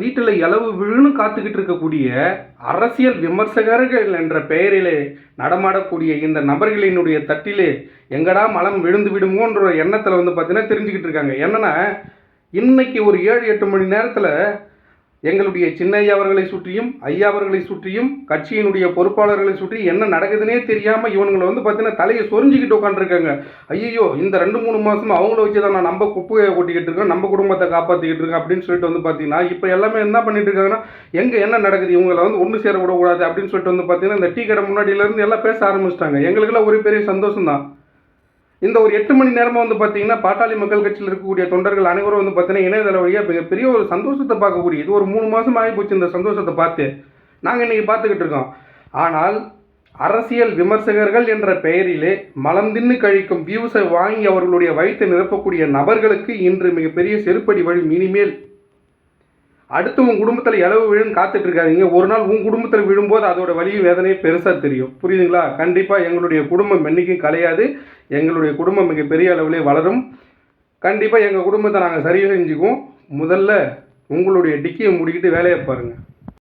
வீட்டில் இலவு விழுன்னு காத்துக்கிட்டு இருக்கக்கூடிய அரசியல் விமர்சகர்கள் என்ற பெயரிலே நடமாடக்கூடிய இந்த நபர்களினுடைய தட்டிலே எங்கடா மலம் விழுந்து விடுமோன்ற எண்ணத்தில் பார்த்தீங்கன்னா தெரிஞ்சுக்கிட்டு இருக்காங்க. என்னன்னா இன்னைக்கு ஒரு 7-8 மணி நேரத்தில் எங்களுடைய சின்னையா அவர்களை சுற்றியும் ஐயா அவர்களை சுற்றியும் கட்சியினுடைய பொறுப்பாளர்களை சுற்றி என்ன நடக்குதுன்னே தெரியாமல் இவனுங்களை பார்த்தீங்கன்னா தலையை சொரிஞ்சிக்கிட்டு உட்காந்துருக்காங்க. ஐயோ இந்த 2-3 மாதம் அவங்கள வச்சு தான் நான் நம்ம குப்பையை கொட்டிக்கிட்டு இருக்கேன், நம்ம குடும்பத்தை காப்பாற்றிக்கிட்டு இருக்கேன் அப்படின்னு சொல்லிட்டு பார்த்தீங்கன்னா இப்போ எல்லாமே என்ன பண்ணிட்டு இருக்காங்கன்னா எங்கே என்ன நடக்குது இவங்களை ஒன்று சேர விடக்கூடாது அப்படின்னு சொல்லிட்டு பார்த்தீங்கன்னா இந்த டீ கடை முன்னாடியிலேருந்து எல்லாம் பேச ஆரம்பிச்சிட்டாங்க. எங்களுக்கெல்லாம் ஒரு பெரிய சந்தோஷம் தான். இந்த ஒரு 8 மணி நேரமாக பார்த்தீங்கன்னா பாட்டாளி மக்கள் கட்சியில் இருக்கக்கூடிய தொண்டர்கள் அனைவரும் பார்த்தீங்கன்னா இணையதள வழியாக மிகப்பெரிய ஒரு சந்தோஷத்தை பார்க்கக்கூடிய இது ஒரு 3 மாதம் ஆகி போச்சு இந்த சந்தோஷத்தை பார்த்து நாங்கள் இன்றைக்கி பார்த்துக்கிட்டு இருக்கோம். ஆனால் அரசியல் விமர்சகர்கள் என்ற பெயரிலே மலம் தின்னு கழிக்கும் வியூஸை வாங்கி அவர்களுடைய வயிற்றை நிரப்பக்கூடிய நபர்களுக்கு இன்று மிகப்பெரிய செருப்படி வழி. இனிமேல் அடுத்து உன் குடும்பத்தில் இளவு விழுன்னு காத்துட்டு இருக்காதீங்க. ஒரு நாள் உன் குடும்பத்தில் விழும்போது அதோட வலியும் வேதனையும் பெருசாக தெரியும். புரியுதுங்களா? கண்டிப்பாக எங்களுடைய குடும்பம் என்றைக்கும் கலையாது. எங்களுடைய குடும்பம் மிகப்பெரிய அளவிலே வளரும். கண்டிப்பாக எங்கள் குடும்பத்தை நாங்கள் சரியாக செஞ்சுக்குவோம். முதல்ல உங்களுடைய டிக்கியை முடிக்கிட்டு வேலையை பாருங்கள்.